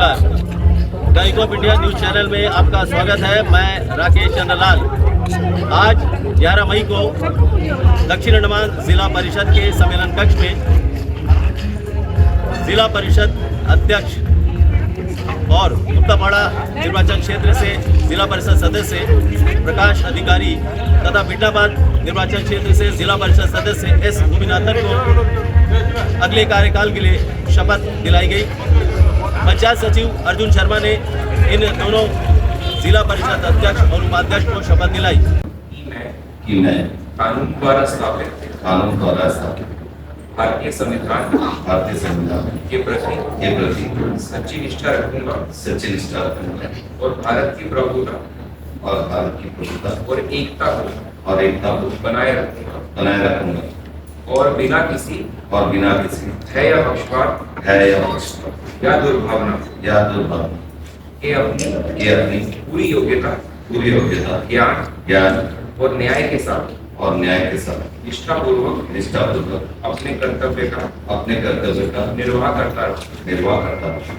नमस्कार, times of India news channel में आपका स्वागत है। मैं राकेश चंद्रलाल। आज 11 मई को दक्षिण अंडमान जिला परिषद के सम्मेलन कक्ष में जिला परिषद अध्यक्ष और उत्तरपाड़ा निर्वाचन क्षेत्र से जिला परिषद सदस्य प्रकाश अधिकारी तथा बिडलाबाद निर्वाचन क्षेत्र से जिला परिषद सदस्य एस भूमिनाथन को अगले कार्यकाल के लिए शपथ दिलाई गई। पंचायत सचिव अर्जुन शर्मा ने इन दोनों जिला परिषद अध्यक्ष और उपाध्यक्ष को शपथ दिलाई कि मैं कानून द्वारा स्थापित भारतीय संविधान के प्रति सच्ची निष्ठा रखूंगा और भारत की प्रभुता और एकता को बनाए रखूंगा और बिना किसी भय या पक्षपात या दुर्भावना के अपनी पूरी योग्यता ज्ञान और न्याय के साथ निष्ठापूर्वक अपने कर्तव्य का निर्वाह करता रहूं।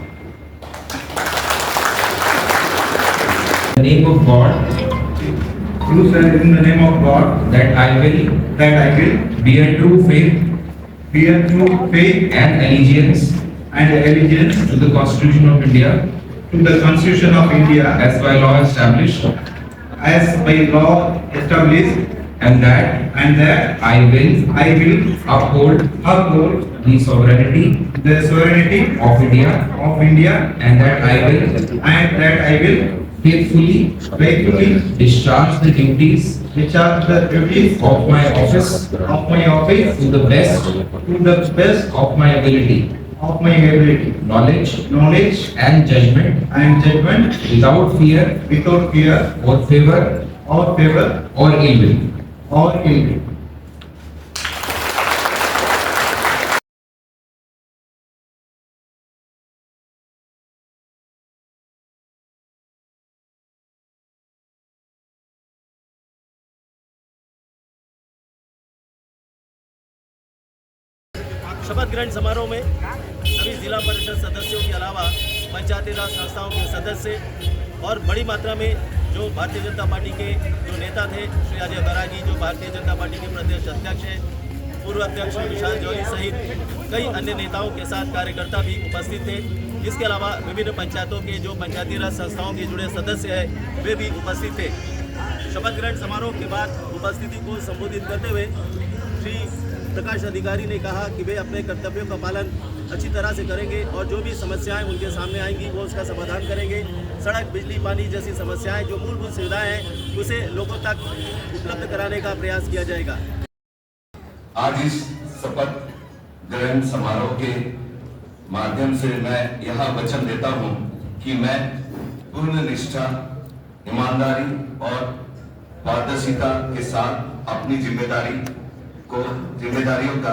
In the name of God, do swear in the name of God that I will bear true faith and allegiance to the Constitution of India to the Constitution of India as by law established, and that I will uphold the sovereignty of India, and that I will faithfully discharge the duties of my office to the best of my ability, knowledge and judgment, without fear or favor or ill will. शपथ ग्रहण समारोह में सभी जिला परिषद सदस्यों के अलावा पंचायती राज संस्थाओं के सदस्य और बड़ी मात्रा में जो भारतीय जनता पार्टी के जो नेता थे, श्री अजय बैरागी जो भारतीय जनता पार्टी के प्रदेश अध्यक्ष हैं, पूर्व अध्यक्ष विशाल जौहरी सहित कई अन्य नेताओं के साथ कार्यकर्ता भी उपस्थित थे। इसके अलावा विभिन्न पंचायतों के जो पंचायती राज संस्थाओं के जुड़े सदस्य हैं वे भी उपस्थित थे। शपथ ग्रहण समारोह के बाद उपस्थिति को संबोधित करते हुए श्री प्रकाश अधिकारी ने कहा कि वे अपने कर्तव्यों का पालन अच्छी तरह से करेंगे और जो भी समस्याएं उनके सामने आएंगी वो उसका समाधान करेंगे। सड़क, बिजली, पानी जैसी समस्याएं जो मूलभूत सुविधाएं हैं उसे लोगों तक उपलब्ध कराने का प्रयास किया जाएगा। आज इस शपथ ग्रहण समारोह के माध्यम से मैं यह वचन देता हूं कि मैं पूर्ण निष्ठा, ईमानदारी और पारदर्शिता के साथ अपनी जिम्मेदारियों का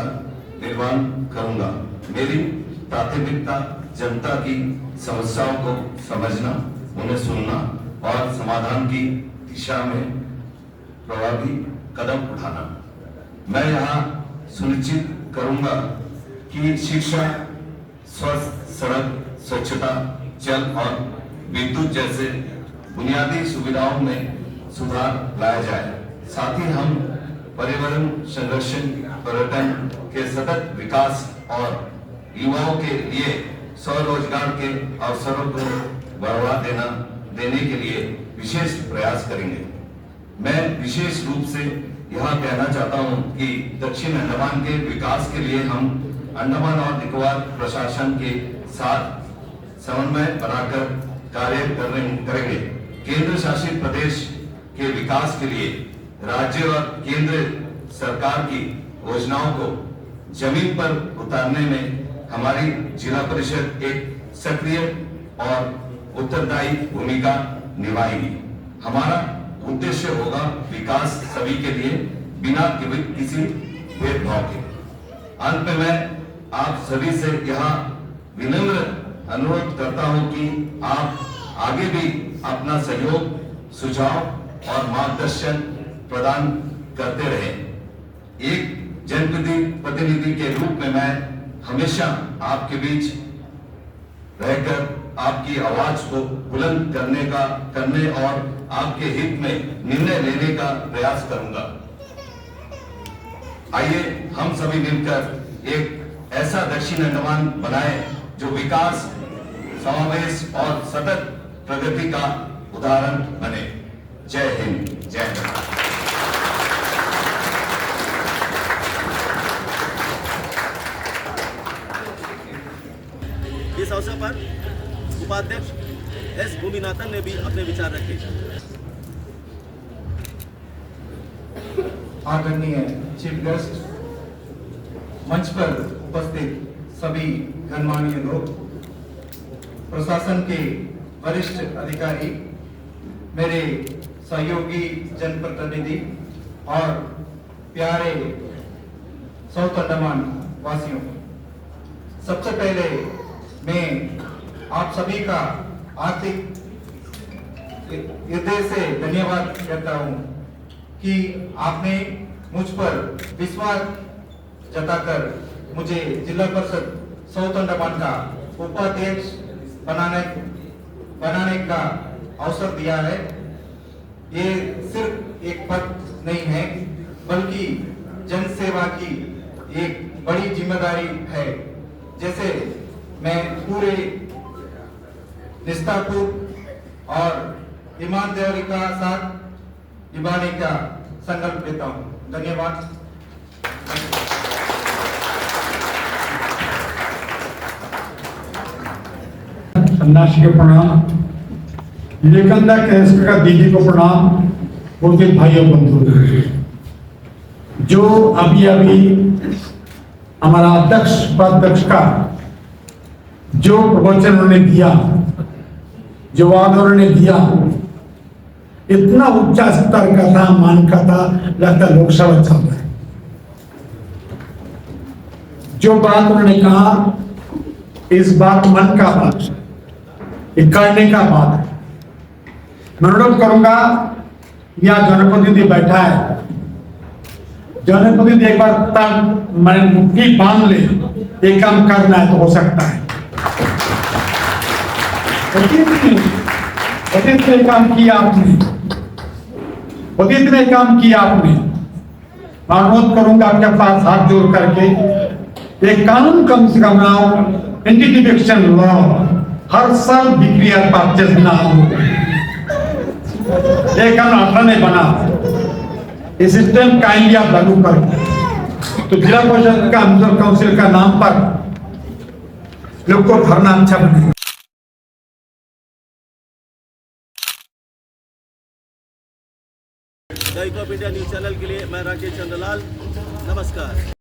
निर्वहन करूंगा। मेरी प्राथमिकता जनता की समस्याओं को समझना, उन्हें सुनना और समाधान की दिशा में प्रभावी कदम उठाना। मैं यहाँ सुनिश्चित करूंगा कि शिक्षा, स्वास्थ्य, सड़क, स्वच्छता, जल और विद्युत जैसे बुनियादी सुविधाओं में सुधार लाया जाए। साथ ही हम पर्यावरण संरक्षण, पर्यटन के सतत विकास और युवाओं के लिए स्वरोजगार के अवसरों को बढ़ावा देने के लिए विशेष प्रयास करेंगे। मैं विशेष रूप से यह कहना चाहता हूं कि दक्षिण अंडमान के विकास के लिए हम अंडमान और निकोबार प्रशासन के साथ समन्वय बनाकर कार्य करेंगे। केंद्र शासित प्रदेश के विकास के लिए राज्य और केंद्र सरकार की योजनाओं को जमीन पर उतारने में हमारी जिला परिषद एक सक्रिय और उत्तरदायी भूमिका निभाएगी। हमारा उद्देश्य होगा विकास सभी के लिए बिना किसी भेदभाव के। अंत में मैं आप सभी से यह विनम्र अनुरोध करता हूं कि आप आगे भी अपना सहयोग, सुझाव और मार्गदर्शन प्रदान करते रहें। एक जनप्रतिनिधि के रूप में मैं हमेशा आपके बीच रहकर आपकी आवाज को बुलंद करने और आपके हित में निर्णय लेने का प्रयास करूंगा। आइए हम सभी मिलकर एक ऐसा दक्षिण अंडमान बनाएं जो विकास, समावेश और सतत प्रगति का उदाहरण बने। जय हिंद, जय भारत। इस अवसर पर उपाध्यक्ष एस भूमिनाथन ने भी अपने विचार रखे। आदरणीय चीफ गेस्ट, मंच पर उपस्थित सभी गणमान्य लोग, प्रशासन के वरिष्ठ अधिकारी, मेरे सहयोगी जनप्रतिनिधि और प्यारे साउथ अंडमान वासियों, सबसे पहले मैं आप सभी का हार्दिक हृदय से धन्यवाद करता हूं कि आपने मुझ पर विश्वास जताकर मुझे जिला परिषद साउथ अंडमान का उपाध्यक्ष बनाने का अवसर दिया है। ये सिर्फ एक पद नहीं है, बल्कि जन सेवा की एक बड़ी जिम्मेदारी है, जैसे मैं पूरे निष्ठापूर्वक और ईमानदारी का साथ निभाने का संकल्प लेता हूँ। धन्यवाद। सन्यासी को प्रणाम, विवेकानंद कैंसर का दीदी को प्रणाम, बोलते भाइयों बंधु। जो अभी हमारा अध्यक्ष उपाध्यक्ष का जो प्रवचन उन्होंने दिया, जो वाद उन्होंने दिया, इतना उच्च स्तर का था, मान का था, लगता लोकसभा चल रहा है। जो बात उन्होंने कहा, इस बात मन का बात, करने का बात है। मैं अनुरोध करूंगा, यहाँ जनप्रतिनिधि बैठा है, जनप्रतिनिधि एक बार तक मैंने मुट्ठी बांध ले, एक काम करना है तो हो सकता है। इतने काम किया आपने, इतने काम किया आपने। मैं अनुरोध करूंगा आपके पास हाथ जोड़ करके एक कानून कम से कम बनाओ, एंटी लॉ, हर साल बिक्री और परचेज ना हो। एक कानून नहीं बना, इस सिस्टम काइंडली आप लागू करें तो जिला परिषद का काउंसिल का नाम पर लोग को भरना अच्छा बने। The eco of India news channel के लिए मैं राकेश चंद्रलाल, नमस्कार।